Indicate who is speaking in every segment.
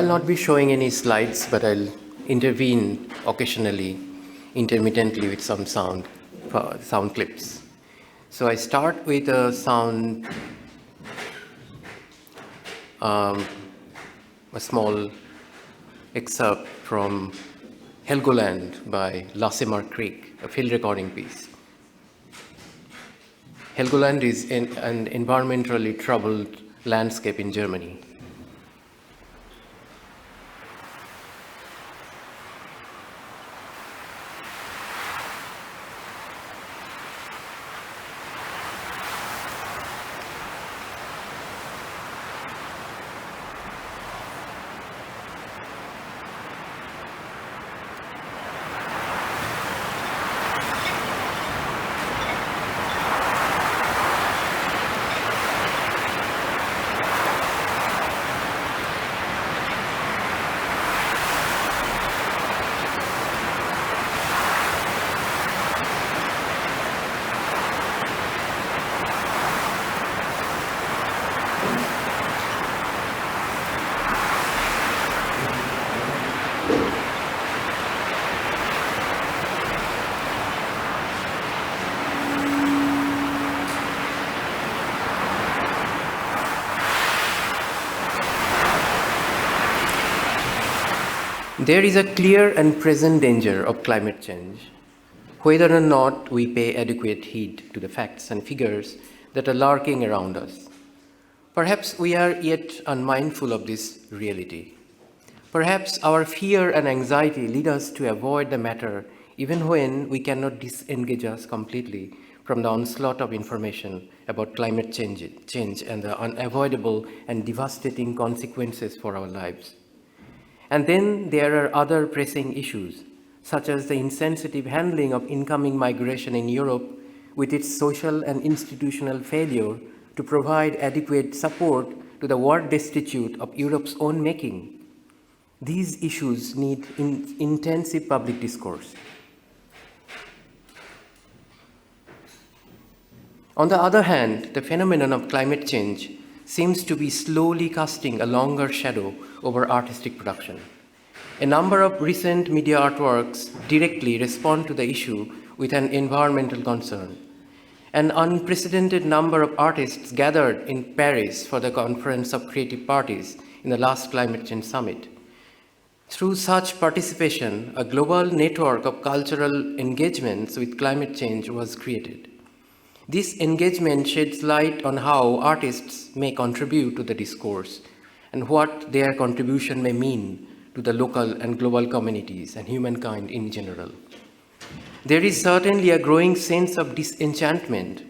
Speaker 1: I'll not be showing any slides, but I'll intervene occasionally, intermittently with some sound clips. So I start with a sound, a small excerpt from Helgoland by Lassemar Creek, a field recording piece. Helgoland is an environmentally troubled landscape in Germany. There is a clear and present danger of climate change, whether or not we pay adequate heed to the facts and figures that are lurking around us. Perhaps we are yet unmindful of this reality. Perhaps our fear and anxiety lead us to avoid the matter even when we cannot disengage us completely from the onslaught of information about climate change and the unavoidable and devastating consequences for our lives. And then there are other pressing issues, such as the insensitive handling of incoming migration in Europe with its social and institutional failure to provide adequate support to the war destitute of Europe's own making. These issues need intensive public discourse. On the other hand, the phenomenon of climate change seems to be slowly casting a longer shadow over artistic production. A number of recent media artworks directly respond to the issue with an environmental concern. An unprecedented number of artists gathered in Paris for the Conference of Creative Parties in the last Climate Change Summit. Through such participation, a global network of cultural engagements with climate change was created. This engagement sheds light on how artists may contribute to the discourse and what their contribution may mean to the local and global communities and humankind in general. There is certainly a growing sense of disenchantment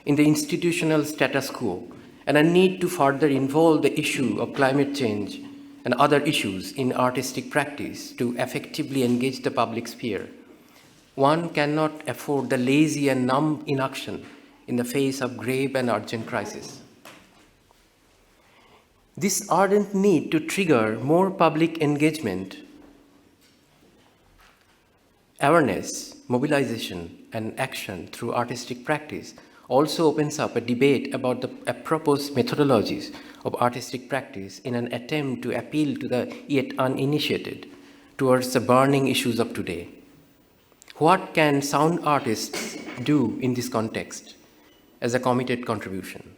Speaker 1: in the institutional status quo and a need to further involve the issue of climate change and other issues in artistic practice to effectively engage the public sphere. One cannot afford the lazy and numb inaction in the face of grave and urgent crisis. This ardent need to trigger more public engagement, awareness, mobilization, and action through artistic practice also opens up a debate about the apropos methodologies of artistic practice in an attempt to appeal to the yet uninitiated towards the burning issues of today. What can sound artists do in this context as a committed contribution?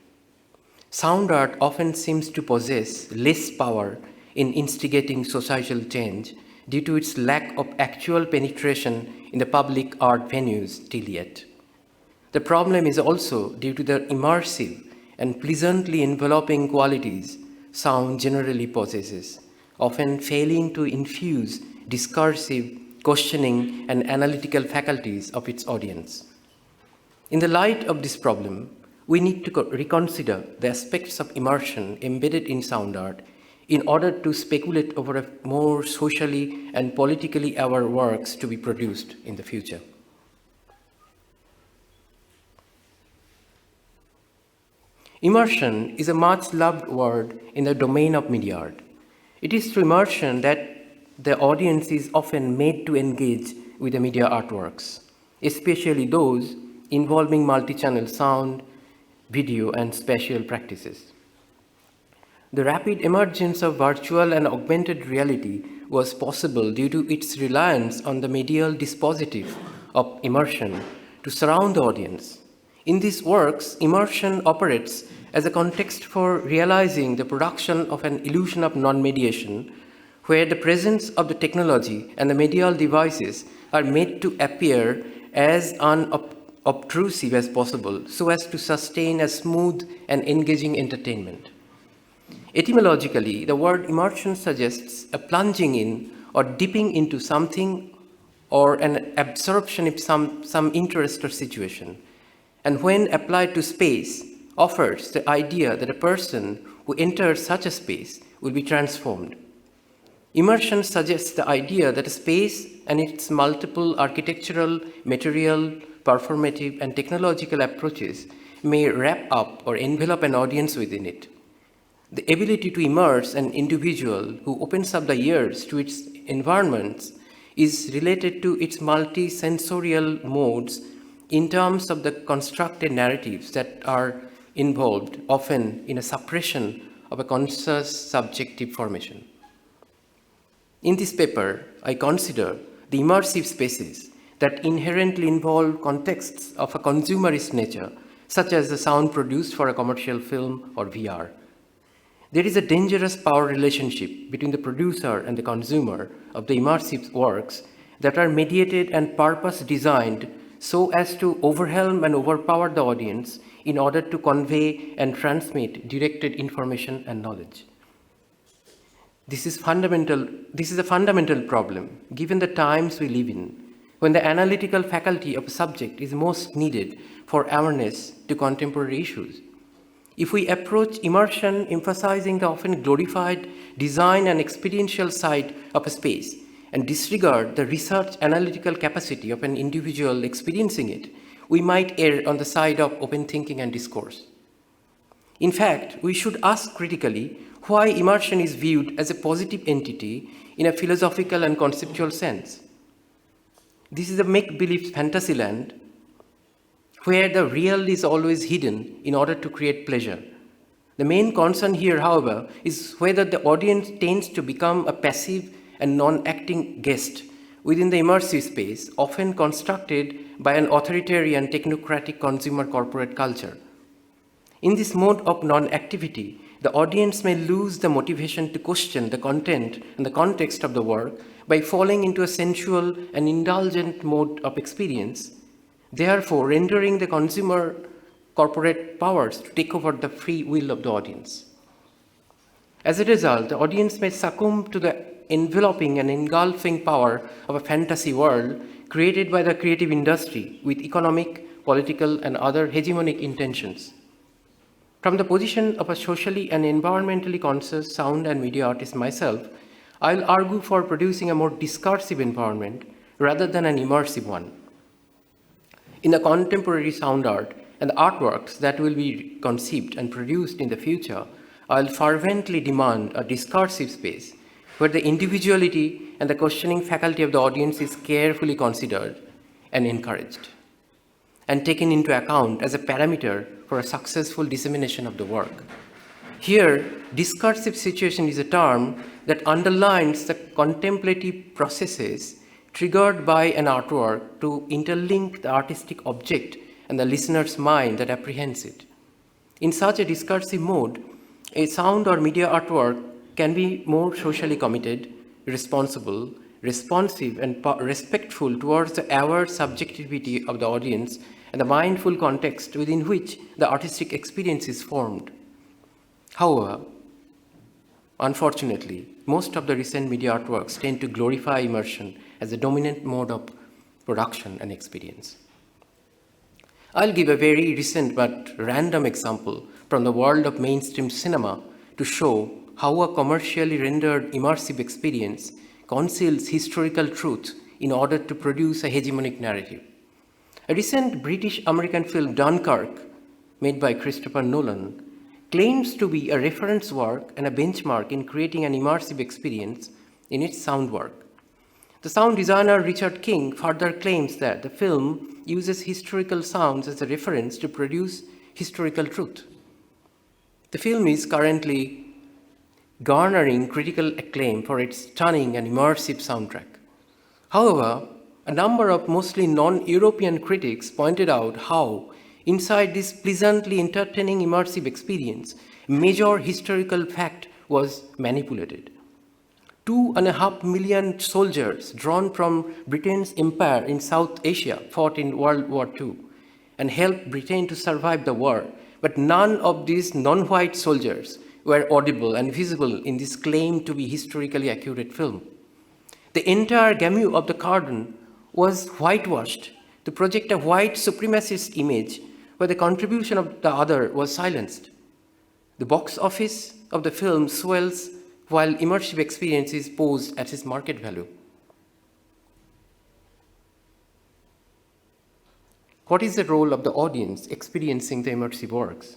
Speaker 1: Sound art often seems to possess less power in instigating societal change due to its lack of actual penetration in the public art venues till yet. The problem is also due to the immersive and pleasantly enveloping qualities sound generally possesses, often failing to infuse discursive, questioning, and analytical faculties of its audience. In the light of this problem, we need to reconsider the aspects of immersion embedded in sound art in order to speculate over a more socially and politically aware works to be produced in the future. Immersion is a much loved word in the domain of media art. It is through immersion that the audience is often made to engage with the media artworks, especially those involving multi-channel sound, video, and spatial practices. The rapid emergence of virtual and augmented reality was possible due to its reliance on the medial dispositif of immersion to surround the audience. In these works, immersion operates as a context for realizing the production of an illusion of non-mediation, where the presence of the technology and the medial devices are made to appear as unobtrusive as possible, so as to sustain a smooth and engaging entertainment. Etymologically, the word immersion suggests a plunging in or dipping into something or an absorption of some interest or situation, and when applied to space, offers the idea that a person who enters such a space will be transformed. Immersion suggests the idea that a space and its multiple architectural, material, performative, and technological approaches may wrap up or envelop an audience within it. The ability to immerse an individual who opens up the ears to its environments is related to its multi-sensorial modes in terms of the constructed narratives that are involved, often in a suppression of a conscious subjective formation. In this paper, I consider the immersive spaces that inherently involve contexts of a consumerist nature, such as the sound produced for a commercial film or VR. There is a dangerous power relationship between the producer and the consumer of the immersive works that are mediated and purpose-designed so as to overwhelm and overpower the audience in order to convey and transmit directed information and knowledge. This is a fundamental problem, given the times we live in, when the analytical faculty of a subject is most needed for awareness to contemporary issues. If we approach immersion emphasizing the often glorified design and experiential side of a space and disregard the research analytical capacity of an individual experiencing it, we might err on the side of open thinking and discourse. In fact, we should ask critically why immersion is viewed as a positive entity in a philosophical and conceptual sense. This is a make-believe fantasy land where the real is always hidden in order to create pleasure. The main concern here, however, is whether the audience tends to become a passive and non-acting guest within the immersive space, often constructed by an authoritarian technocratic consumer corporate culture. In this mode of non-activity, the audience may lose the motivation to question the content and the context of the work by falling into a sensual and indulgent mode of experience, therefore rendering the consumer corporate powers to take over the free will of the audience. As a result, the audience may succumb to the enveloping and engulfing power of a fantasy world created by the creative industry with economic, political, and other hegemonic intentions. From the position of a socially and environmentally conscious sound and media artist myself, I'll argue for producing a more discursive environment rather than an immersive one. In the contemporary sound art and the artworks that will be conceived and produced in the future, I'll fervently demand a discursive space where the individuality and the questioning faculty of the audience is carefully considered and encouraged, and taken into account as a parameter for a successful dissemination of the work. Here, discursive situation is a term that underlines the contemplative processes triggered by an artwork to interlink the artistic object and the listener's mind that apprehends it. In such a discursive mode, a sound or media artwork can be more socially committed, responsible, responsive, and respectful towards the aware subjectivity of the audience and the mindful context within which the artistic experience is formed. However, unfortunately, most of the recent media artworks tend to glorify immersion as the dominant mode of production and experience. I'll give a very recent but random example from the world of mainstream cinema to show how a commercially rendered immersive experience conceals historical truth in order to produce a hegemonic narrative. A recent British-American film, Dunkirk, made by Christopher Nolan, claims to be a reference work and a benchmark in creating an immersive experience in its sound work. The sound designer Richard King further claims that the film uses historical sounds as a reference to produce historical truth. The film is currently garnering critical acclaim for its stunning and immersive soundtrack. However, a number of mostly non-European critics pointed out how, inside this pleasantly entertaining immersive experience, a major historical fact was manipulated. 2.5 million soldiers drawn from Britain's empire in South Asia fought in World War II and helped Britain to survive the war, but none of these non-white soldiers were audible and visible in this claimed to be historically accurate film. The entire gamut of the curtain was whitewashed to project a white supremacist image where the contribution of the other was silenced. The box office of the film swells while immersive experience is posed at its market value. What is the role of the audience experiencing the immersive works?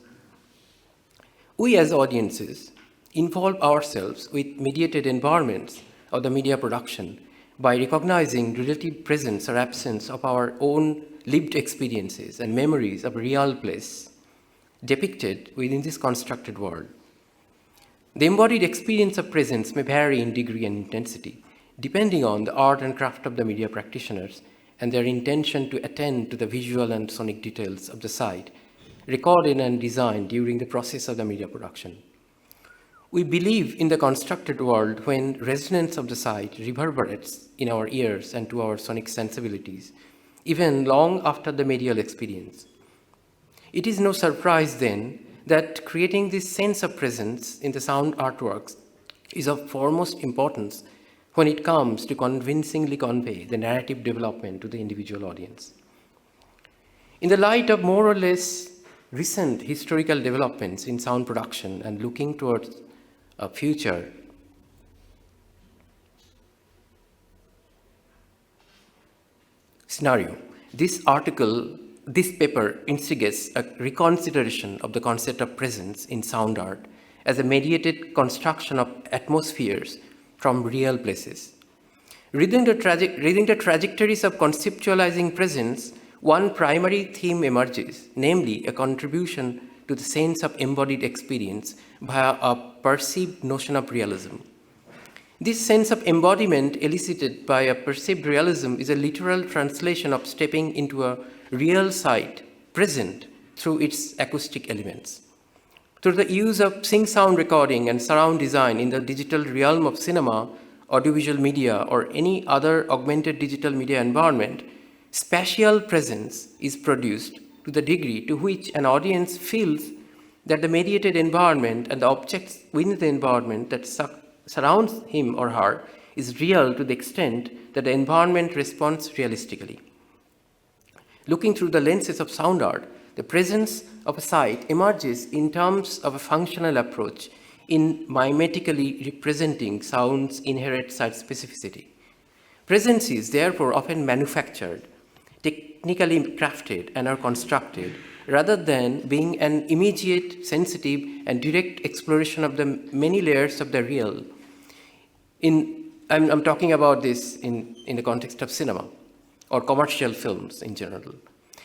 Speaker 1: We as audiences involve ourselves with mediated environments of the media production by recognizing relative presence or absence of our own lived experiences and memories of a real place depicted within this constructed world. The embodied experience of presence may vary in degree and intensity, depending on the art and craft of the media practitioners and their intention to attend to the visual and sonic details of the site, recorded and designed during the process of the media production. We believe in the constructed world when resonance of the site reverberates in our ears and to our sonic sensibilities, even long after the medial experience. It is no surprise then that creating this sense of presence in the sound artworks is of foremost importance when it comes to convincingly convey the narrative development to the individual audience. In the light of more or less recent historical developments in sound production and looking towards a future, scenario, this paper instigates a reconsideration of the concept of presence in sound art as a mediated construction of atmospheres from real places. Reading the trajectories of conceptualizing presence, one primary theme emerges, namely a contribution to the sense of embodied experience via a perceived notion of realism. This sense of embodiment elicited by a perceived realism is a literal translation of stepping into a real site present through its acoustic elements. Through the use of sync-sound recording and surround design in the digital realm of cinema, audiovisual media, or any other augmented digital media environment, spatial presence is produced to the degree to which an audience feels that the mediated environment and the objects within the environment that surrounds him or her is real to the extent that the environment responds realistically. Looking through the lenses of sound art, the presence of a site emerges in terms of a functional approach in mimetically representing sound's inherent site specificity. Presence is therefore often manufactured, technically crafted, and are constructed, rather than being an immediate, sensitive, and direct exploration of the many layers of the real. I'm talking about this in the context of cinema or commercial films in general.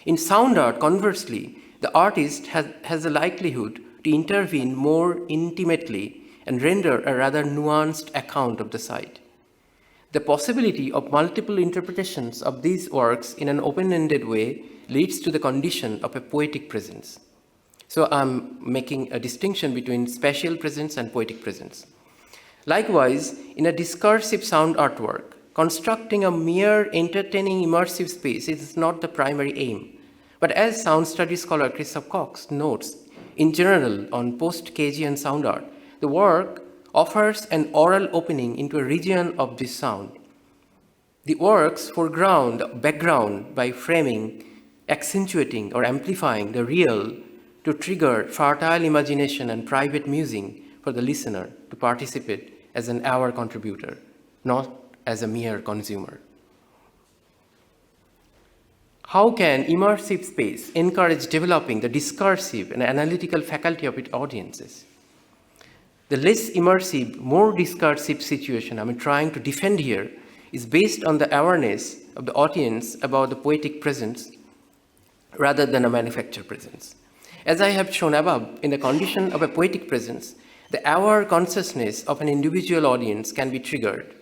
Speaker 1: In sound art, conversely, the artist has a likelihood to intervene more intimately and render a rather nuanced account of the site. The possibility of multiple interpretations of these works in an open-ended way leads to the condition of a poetic presence. So I'm making a distinction between spatial presence and poetic presence. Likewise, in a discursive sound artwork, constructing a mere entertaining immersive space is not the primary aim. But as sound studies scholar Christoph Cox notes, in general on post-Cagean sound art, the work offers an oral opening into a region of this sound. The works foreground background by framing, accentuating or amplifying the real to trigger fertile imagination and private musing for the listener to participate as an hour contributor, not as a mere consumer. How can immersive space encourage developing the discursive and analytical faculty of its audiences? The less immersive, more discursive situation I'm trying to defend here is based on the awareness of the audience about the poetic presence rather than a manufactured presence. As I have shown above, in the condition of a poetic presence, The aware consciousness of an individual audience can be triggered.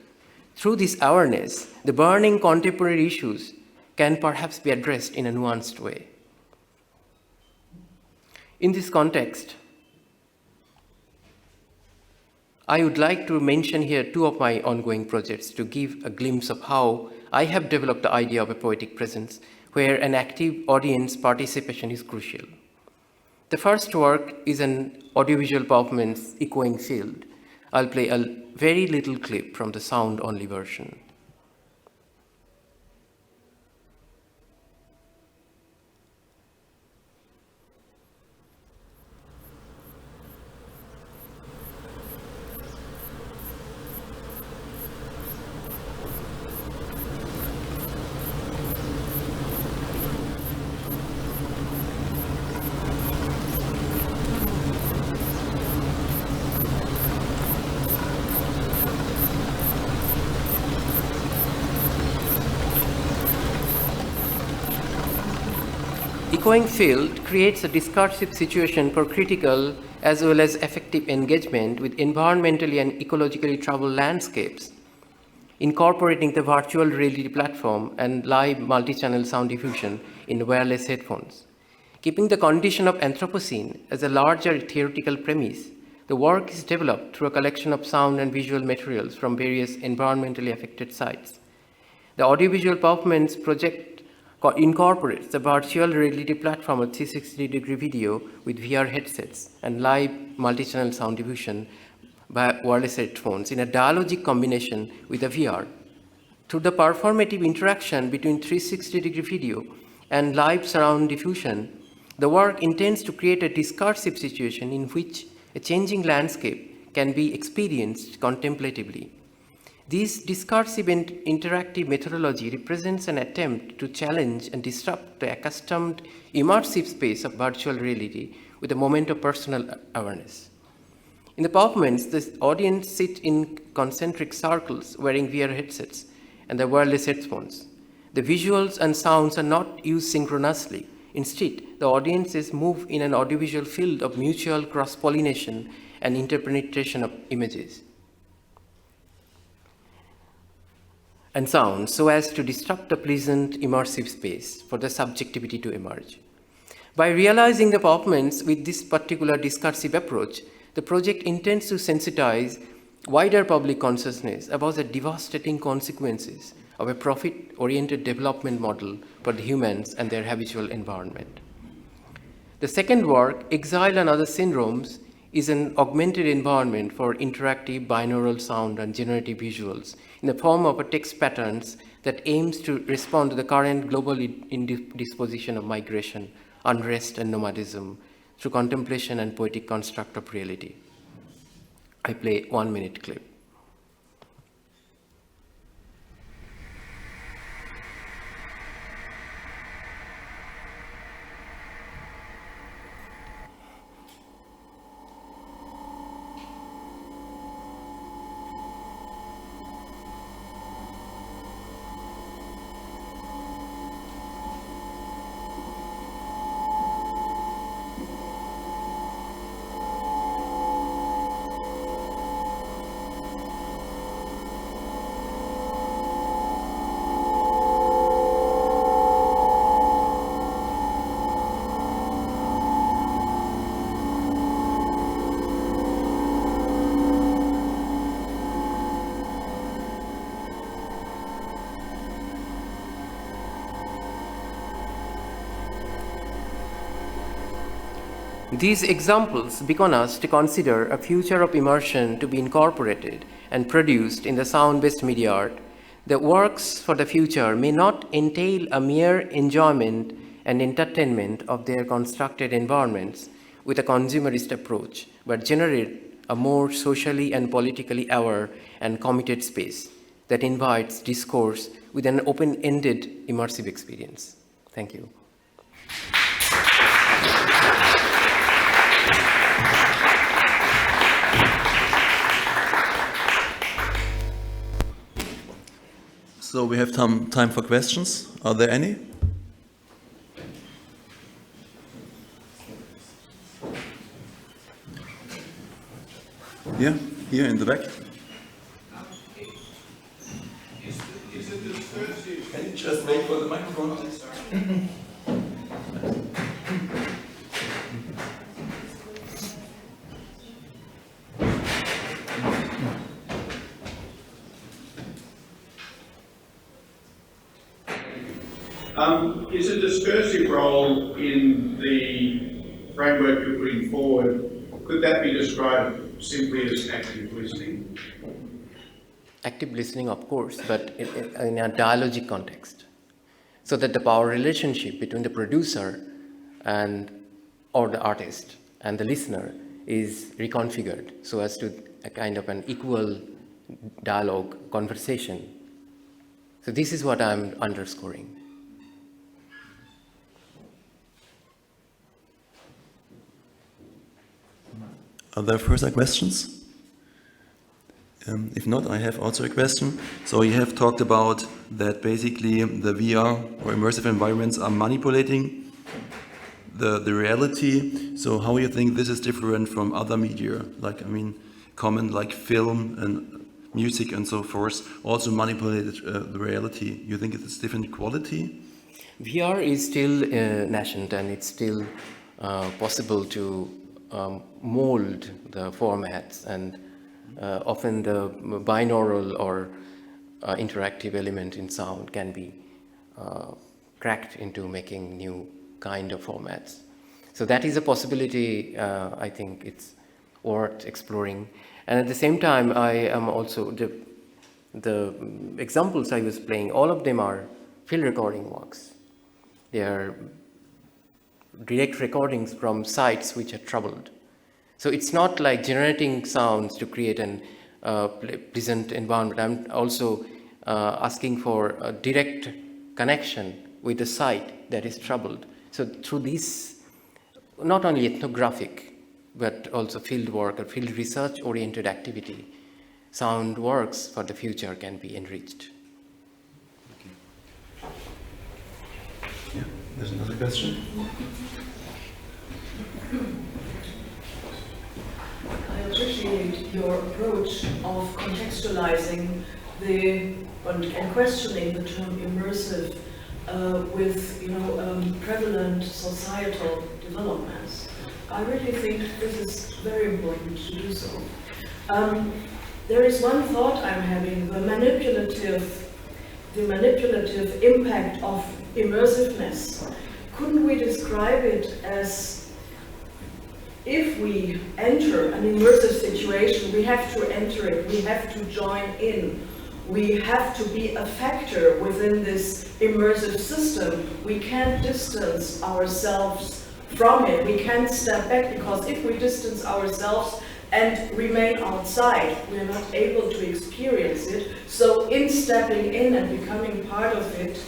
Speaker 1: Through this awareness, the burning contemporary issues can perhaps be addressed in a nuanced way. In this context, I would like to mention here two of my ongoing projects to give a glimpse of how I have developed the idea of a poetic presence where an active audience participation is crucial. The first work is an audiovisual performance, Echoing Field. I'll play a very little clip from the sound-only version. Echoing Field creates a discursive situation for critical as well as effective engagement with environmentally and ecologically troubled landscapes, incorporating the virtual reality platform and live multi-channel sound diffusion in wireless headphones. Keeping the condition of Anthropocene as a larger theoretical premise, the work is developed through a collection of sound and visual materials from various environmentally affected sites. The audiovisual performance project incorporates the virtual reality platform of 360-degree video with VR headsets and live multi-channel sound diffusion by wireless headphones in a dialogic combination with a VR. Through the performative interaction between 360-degree video and live surround diffusion, the work intends to create a discursive situation in which a changing landscape can be experienced contemplatively. This discursive and interactive methodology represents an attempt to challenge and disrupt the accustomed immersive space of virtual reality with a moment of personal awareness. In the performance, the audience sit in concentric circles wearing VR headsets and the wireless headphones. The visuals and sounds are not used synchronously. Instead, the audiences move in an audiovisual field of mutual cross-pollination and interpretation of images and sounds so as to disrupt the pleasant immersive space for the subjectivity to emerge. By realizing the performance with this particular discursive approach, the project intends to sensitize wider public consciousness about the devastating consequences of a profit-oriented development model for the humans and their habitual environment. The second work, Exile and Other Syndromes, is an augmented environment for interactive binaural sound and generative visuals in the form of a text patterns that aims to respond to the current global indisposition of migration, unrest, and nomadism through contemplation and poetic construct of reality. I play 1-minute clip. These examples beckon us to consider a future of immersion to be incorporated and produced in the sound-based media art. The works for the future may not entail a mere enjoyment and entertainment of their constructed environments with a consumerist approach, but generate a more socially and politically aware and committed space that invites discourse with an open-ended immersive experience. Thank you.
Speaker 2: So we have time for questions. Are there any? Yeah, here in the back.
Speaker 3: Is it discursive?
Speaker 2: Can you just wait for the microphone?
Speaker 3: Is a discursive role in the framework you're putting forward, could that be described simply as active listening?
Speaker 1: Active listening, of course, but in a dialogic context, so that the power relationship between the producer or the artist and the listener is reconfigured so as to a kind of an equal dialogue, conversation. So this is what I'm underscoring.
Speaker 2: Are there further questions? If not, I have also a question. So you have talked about that basically the VR or immersive environments are manipulating the reality. So how do you think this is different from other media? Like, I mean, common like film and music and so forth also manipulated the reality. You think it's different quality?
Speaker 1: VR is still nascent, and it's still possible to mold the formats, and often the binaural or interactive element in sound can be cracked into making new kind of formats. So that is a possibility. I think it's worth exploring. And at the same time, I am also, the examples I was playing, all of them are field recording works. They are direct recordings from sites which are troubled. So it's not like generating sounds to create an pleasant environment. I'm also asking for a direct connection with the site that is troubled. So through this, not only ethnographic, but also field work or field research oriented activity, sound works for the future can be enriched.
Speaker 2: Yeah, there's another question.
Speaker 4: I appreciate your approach of contextualizing and questioning the term immersive with prevalent societal developments. I really think this is very important to do so. There is one thought I'm having: the manipulative impact of immersiveness. Couldn't we describe it as, if we enter an immersive situation, we have to enter it, we have to join in, we have to be a factor within this immersive system. We can't distance ourselves from it, we can't step back, because if we distance ourselves and remain outside, we are not able to experience it. So in stepping in and becoming part of it,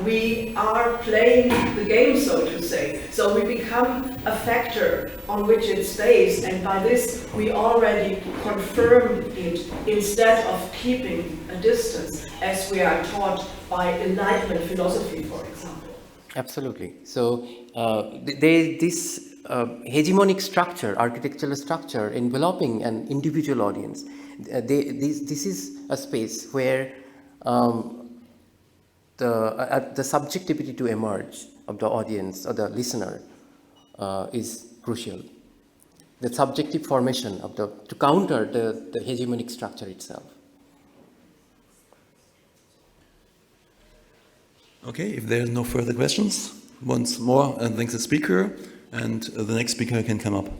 Speaker 4: we are playing the game, so to say. So we become a factor on which it's based, and by this we already confirm it, instead of keeping a distance, as we are taught by Enlightenment philosophy, for example.
Speaker 1: Absolutely. So this hegemonic structure, architectural structure, enveloping an individual audience. This is a space where the subjectivity to emerge of the audience or the listener is crucial. The subjective formation of to counter the hegemonic structure itself.
Speaker 2: Okay, if there are no further questions, once more, thanks the speaker, and the next speaker can come up.